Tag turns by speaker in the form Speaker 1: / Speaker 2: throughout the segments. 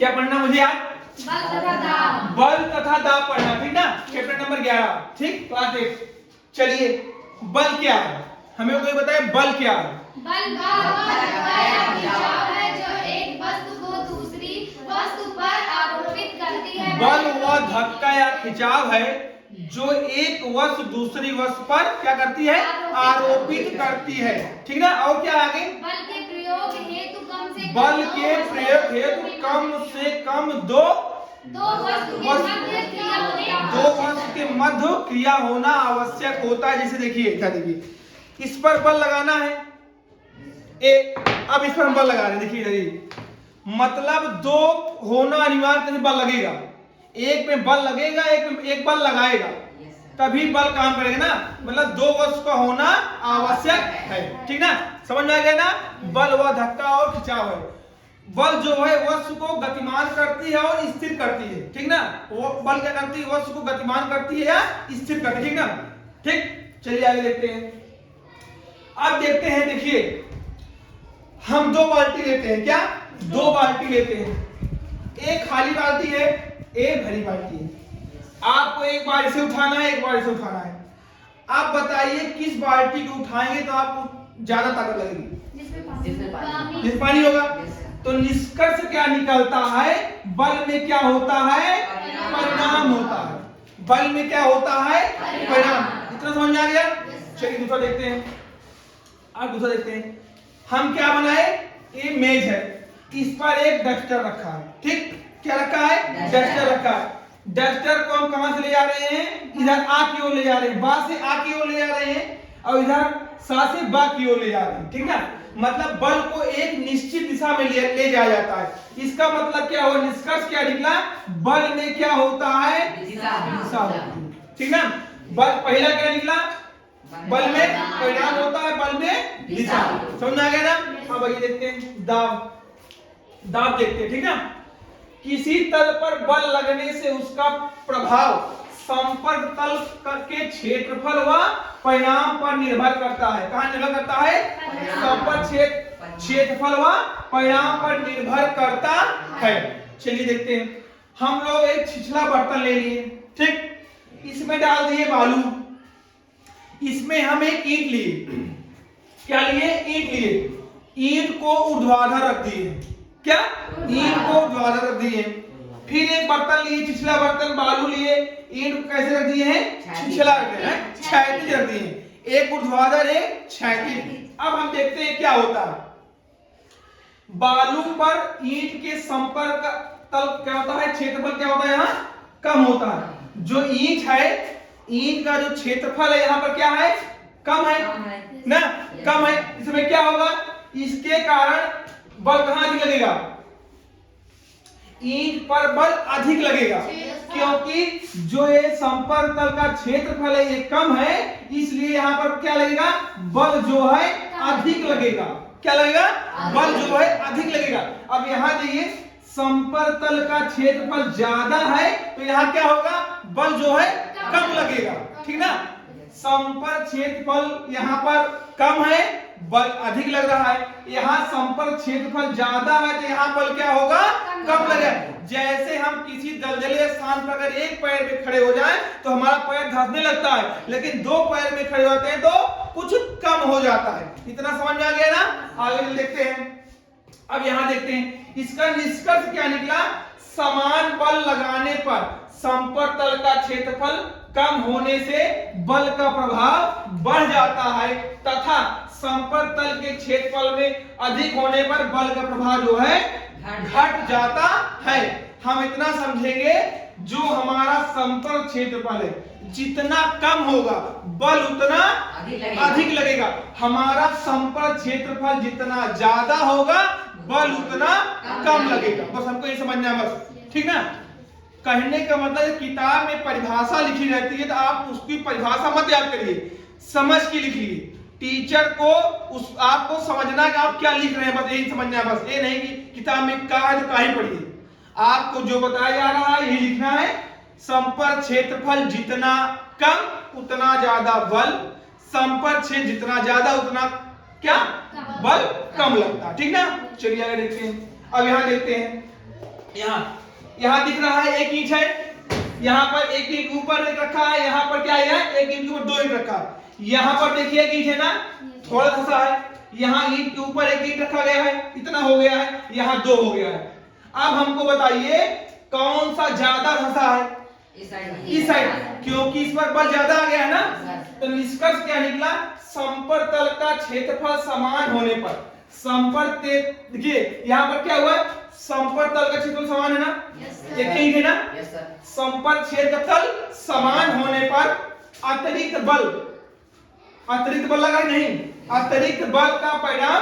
Speaker 1: क्या पढ़ना मुझे आज?
Speaker 2: बल तथा दाब।
Speaker 1: बल तथा दाब पढ़ना, ठीक ना। चैप्टर नंबर 11, ठीक, क्लास 8। चलिए, बल क्या है, हमें कोई बताए बल क्या है?
Speaker 2: बल वह धक्का या खिंचाव है जो एक वस्तु को दूसरी वस्तु पर आरोपित करती है।
Speaker 1: बल वह धक्का या खिंचाव है जो एक वस्तु दूसरी वस्तु पर क्या करती है? आरोपित करती है, ठीक ना। और क्या आगे?
Speaker 2: बल के प्रयोग हेतु कम से कम
Speaker 1: बल के प्रयोग हेतु कम से कम दो
Speaker 2: वस्तु के मध्य क्रिया होना
Speaker 1: दो वस्तु के मध्य क्रिया होना आवश्यक होता है। जैसे देखिए, क्या देखिए, इस पर बल लगाना है अब इस पर हम बल लगा रहे हैं, देखिए मतलब दो होना अनिवार्य, बल लगेगा, एक में बल लगेगा, एक बल लगाएगा, तभी बल काम करेगा ना। मतलब दो वस्तु का होना आवश्यक है, ठीक ना। समझ में आ गया ना। बल वह धक्का और खिंचाव है। बल जो है वस्तु को गतिमान करती है और स्थिर करती है, ठीक ना। वो बल क्या करती है? वस्तु को गतिमान करती है या स्थिर करती है, ठीक ना। ठीक, चलिए आगे देखते हैं। अब देखते हैं, देखिए हम दो बाल्टी लेते हैं, क्या दो बाल्टी लेते हैं, एक खाली बाल्टी है, एक भरी बाल्टी है। आपको एक बार इसे उठाना है, एक बार इसे उठाना है। आप बताइए किस बाल्टी को उठाएंगे तो आपको ज्यादा ताकत लगेगी? जिसमें पानी होगा। तो निष्कर्ष क्या निकलता है? बल में क्या होता है? परिणाम होता है। बल में क्या होता है? परिणाम। इतना समझ में आ गया। चलिए दूसरा देखते हैं। अब दूसरा देखते हैं, हम क्या बनाए? ये मेज है, इस पर एक डस्टर रखा है, ठीक। क्या रखा है? डस्टर रखा है। डस्टर को हम कहां से ले जा रहे हैं? इधर आ की ओर ले जा रहे हैं, बा से आ की ओर ले जा रहे हैं, और इधर सा से बा की ओर ले जा रहे हैं, ठीक ना। मतलब बल को एक निश्चित दिशा में ले जाया जाता है। इसका मतलब क्या हुआ? निष्कर्ष क्या निकला? बल में क्या होता है? दिशा होती है, ठीक ना। बल पहला क्या निकला? बल में परिणाम होता है, बल में दिशा। समझ में आ गया ना। अब आगे देखते हैं दाब। दाब देखते हैं, ठीक ना। किसी तल पर बल लगने से उसका प्रभाव संपर्क तल के क्षेत्रफल व परिणाम पर निर्भर करता है। कहां निर्भर करता है? संपर्क क्षेत्रफल व परिणाम पर निर्भर करता है। चलिए देखते हैं, हम लोग एक छिछला बर्तन ले लिए, ठीक, इसमें डाल दिए बालू, इसमें हम एक ईंट लिए, क्या लिए? ईंट लिए। ईंट को ऊर्ध्वाधर रख दिए, क्या? ईंट को ऊर्ध्वाधर रख दिए। फिर एक बर्तन लिए, छिछला बर्तन, बालू लिए, ईंट को कैसे रख दिए हैं? छिछला रख दिए हैं, क्षैतिज रख दिए, एक ऊर्ध्वाधर एक क्षैतिज। अब हम देखते हैं क्या होता है। बालू पर ईंट के संपर्क तल क्या होता है? क्षेत्रफल क्या होता है? यहाँ कम होता है। जो ईंट है, ईंट का जो क्षेत्रफल है यहाँ पर क्या है? कम है ना, कम है। इसमें क्या होगा? इसके कारण बल कहां अधिक लगेगा? ईंट पर बल अधिक लगेगा, क्योंकि जो ये संपर्क तल का क्षेत्रफल है ये कम है, इसलिए यहाँ पर क्या लगेगा? बल जो है अधिक लगेगा। क्या लगेगा? बल जो है अधिक लगेगा। अब यहाँ देखिए, संपर्क तल का क्षेत्रफल ज्यादा है तो यहाँ क्या होगा? बल जो है कम लगेगा, ठीक ना। संपर्क क्षेत्रफल यहाँ पर कम है, बल अधिक लग रहा है। यहाँ संपर्क क्षेत्रफल ज्यादा है तो यहाँ बल क्या होगा? कम लगेगा। जैसे हम किसी दलदले स्थान पर अगर एक पैर में खड़े हो जाए तो हमारा पैर धंसने लगता है, लेकिन दो पैर में खड़े होते हैं तो कुछ कम हो जाता है। इतना समझ में आ गया ना। आगे देखते हैं। अब यहाँ देखते हैं, इसका निष्कर्ष क्या निकला? समान बल लगाने पर संपर्क तल का क्षेत्रफल कम होने से बल का प्रभाव बढ़ जाता है, तथा संपर्क तल के क्षेत्रफल में अधिक होने पर बल का प्रभाव जो है घट जाता है। हम इतना समझेंगे, जो हमारा संपर्क क्षेत्रफल है जितना कम होगा बल उतना अधिक लगेगा। हमारा संपर्क क्षेत्रफल जितना ज्यादा होगा बल उतना कम लगेगा। बस हमको ये समझना है, बस, ठीक ना। कहने का मतलब किताब में परिभाषा लिखी रहती है तो आप उसकी परिभाषा मत याद करिए, समझ के लिखिए। टीचर को आपको समझना कि आप क्या लिख रहे हैं, बस यही समझना है। बस ये नहीं कि किताब में कहा है तो कहीं पढ़िए, आपको जो बताया जा रहा है यही लिखना है। संपर्क क्षेत्रफल जितना कम उतना ज्यादा बल, संपर्क क्षेत्र जितना ज्यादा उतना क्या? बल कम लगता, ठीक ना। चलिए आगे देखते हैं। अब यहाँ देखते हैं, यहाँ दिख रहा है 1 इंच है, यहाँ पर 1 इंच ऊपर रखा है, यहाँ पर क्या है 1 इंच ऊपर 2 इंच रखा है। यहाँ पर देखिए 1 इंच है ना, थोड़ा धसा है, यहाँ ईंट के ऊपर 1 इंच रखा गया है, इतना हो गया है, यहाँ 2 हो गया है। अब हमको बताइए कौन सा ज्यादा धसा है? इस साइड, क्योंकि इस पर बल ज्यादा आ गया है ना। तो निष्कर्ष क्या निकला? समतल का क्षेत्रफल समान होने पर देखिए यहाँ पर क्या हुआ, समतल का क्षेत्रफल समान है ना, एक ही है ना, समतल क्षेत्रफल समान होने पर अतिरिक्त बल लगा नहीं, अतिरिक्त बल का परिणाम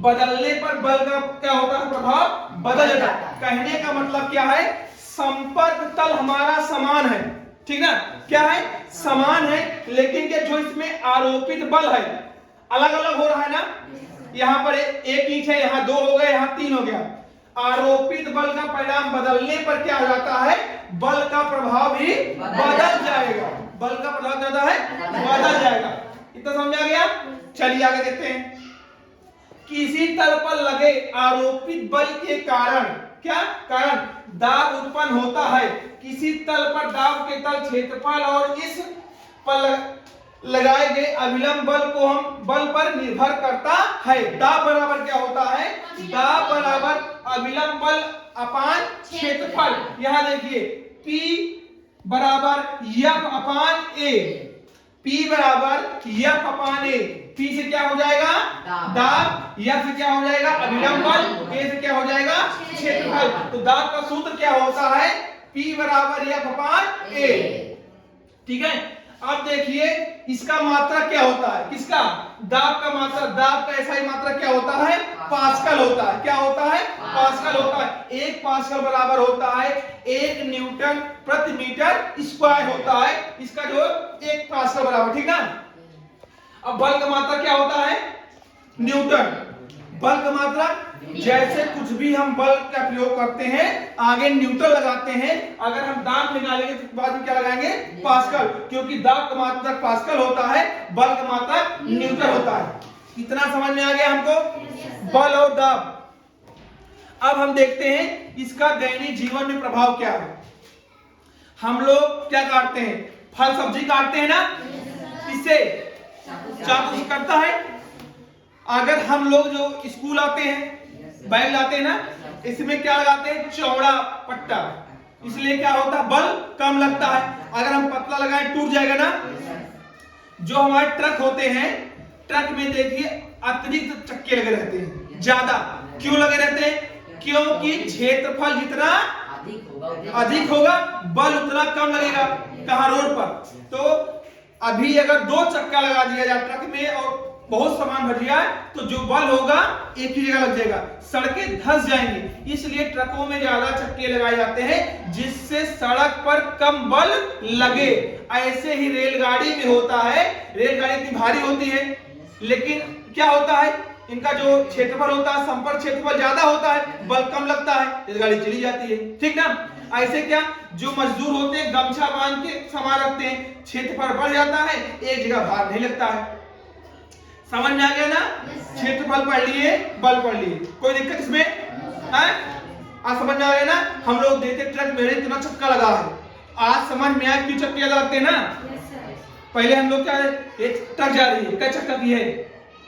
Speaker 1: बदलने पर बल का क्या होता है, प्रभाव बदल जाता है। कहने का मतलब क्या है, संपर्क तल हमारा समान है, ठीक ना, क्या है, समान है, लेकिन क्या जो इसमें आरोपित बल है अलग अलग हो रहा है ना। यहाँ पर 1 इंच है, यहाँ 2 हो गया, यहाँ 3 हो गया। आरोपित बल का परिणाम बदलने पर क्या हो जाता है, बल का प्रभाव भी बदल जाएगा, बल का प्रभाव ज्यादा है बदल जाएगा। इतना समझ आ गया? चलिए आगे देखते हैं। किसी तल पर लगे आरोपित बल के कारण क्या कारण दाब उत्पन्न होता है। किसी तल पर दाब के तल क्षेत्रफल और इस पर लगाए गए अभिलंब बल को हम बल पर निर्भर करता है। दाब बराबर क्या होता है, दाब बराबर अभिलंब बल अपान क्षेत्रफल। यहाँ देखिए P बराबर F अपान A, P बराबर F अपान A। P से क्या हो जाएगा, दाब, F से क्या हो जाएगा, अभिलंब बल, A से क्या हो जाएगा, क्षेत्रफल। तो दाब का सूत्र क्या होता है, P बराबर F अपान A, ठीक है। अब देखिए इसका मात्रा क्या होता है, किसका, दाब का मात्रा, दाब का ऐसा ही मात्रा क्या होता है, पास्कल होता है। क्या होता है, पास्कल होता है। 1 पास्कल बराबर होता है 1 न्यूटन प्रति मीटर स्क्वायर होता है, इसका जो 1 पास्कल बराबर, ठीक ना। अब बल का मात्रा क्या होता है, न्यूटन। बल का मात्रा, जैसे कुछ भी हम बल का प्रयोग करते हैं आगे न्यूटन लगाते हैं, अगर हम दाब निकालेंगे तो बाद में क्या लगाएंगे, पास्कल, क्योंकि दाब का मात्रा पास्कल होता है, बल का मात्रा न्यूटन होता है। इतना समझ में आ गया हमको, बल और दाब। अब हम देखते हैं इसका दैनिक जीवन में प्रभाव क्या है। हम लोग क्या काटते हैं, फल सब्जी काटते हैं ना, किससे, चाकू से कटता है। अगर हम लोग जो स्कूल आते हैं बैग लाते हैं ना, इसमें क्या लगाते हैं, चौड़ा पट्टा, इसलिए क्या होता है, बल कम लगता है। अगर हम पतला लगाएं टूट जाएगा ना। जो हमारे ट्रक होते हैं, ट्रक में देखिए अतिरिक्त चक्के लगे रहते हैं, ज्यादा क्यों लगे रहते हैं, क्योंकि क्षेत्रफल जितना अधिक होगा बल उतना कम लगेगा। कहाँ, रोड पर। तो अभी अगर 2 चक्का लगा दिया जाए ट्रक में और बहुत सामान भर जाए तो जो बल होगा एक ही जगह लग जाएगा, सड़कें धंस जाएंगी। इसलिए ट्रकों में ज्यादा चक्के लगाए जाते हैं जिससे सड़क पर कम बल लगे। ऐसे ही रेलगाड़ी में होता है, रेलगाड़ी इतनी भारी होती है लेकिन क्या होता है, इनका जो क्षेत्रफल होता है, संपर्क क्षेत्रफल ज्यादा होता है, बल कम लगता है, रेलगाड़ी चली जाती है, ठीक ना। ऐसे क्या, जो मजदूर होते हैं गमछा बांध के सामान रखते हैं, क्षेत्रफल बढ़ जाता है, एक जगह भार नहीं लगता है। समझ में आ गया ना, क्षेत्रफल पढ़ लिए, बल पढ़ लिए, कोई दिक्कत इसमें है? आज समझ में आ गया ना। हम लोग देते ट्रक में इतना चक्का लगा है, आज समझ में आया क्यों चक्के लगाते हैं ना। पहले हम लोग क्या, एक ट्रक जा रही है, क्या चक्का की है,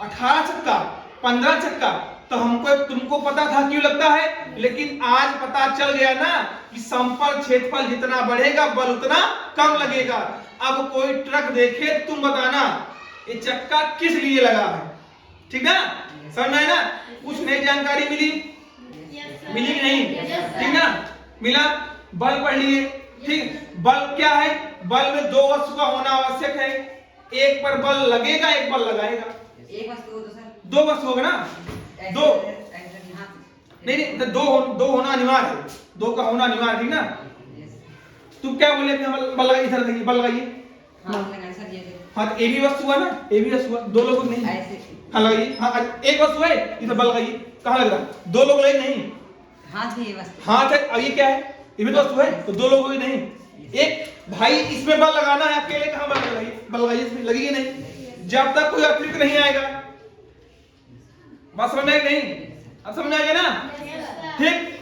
Speaker 1: 18 चक्का, 15 चक्का, तो हमको तुमको पता था क्यों लगता है, लेकिन आज पता चल गया ना कि संपर्क क्षेत्रफल जितना बढ़ेगा बल उतना कम लगेगा। अब कोई ट्रक देखे तुम बताना ये चक्का किस लिए लगा है, ठीक ना, समझ में आया ना। कुछ नई जानकारी मिली, मिली कि नहीं, ठीक ना, मिला। बल पढ़ लिए, ठीक। बल क्या है, बल में 2 वस्तु का होना आवश्यक है, एक पर बल लगेगा एक बल लगाएगा।
Speaker 3: एक वस्तु हो तो सर
Speaker 1: 2 वस्तु होगा ना, 2 नहीं, दो होना अनिवार्य है, 2 का होना अनिवार्य, ठीक ना। तुम क्या बोले, बल लगाइए, इधर देखिए, बल लगाइए, हाँ तो ए भी वस्तु हुआ ना, ए भी वस्तु हुआ, 2 लोग नहीं, हाँ लगाइए, हाँ एक वस्तु है, इधर बल लगाइए, कहाँ लग रहा, 2 लोग लगे नहीं,
Speaker 3: हाथ भी वस्तु,
Speaker 1: हाँ तो अब ये क्या है, ये भी वस्तु है, तो 2 लोग नहीं, एक भाई इसमें बल लगाना है, अकेले कहाँ बल लगाइए, बल लगाइए, इसमें लगेगी नहीं, जब तक कोई अतिरिक्त नहीं आएगा। बात समझ में नहीं, अब समझ आ गया ना? ठीक।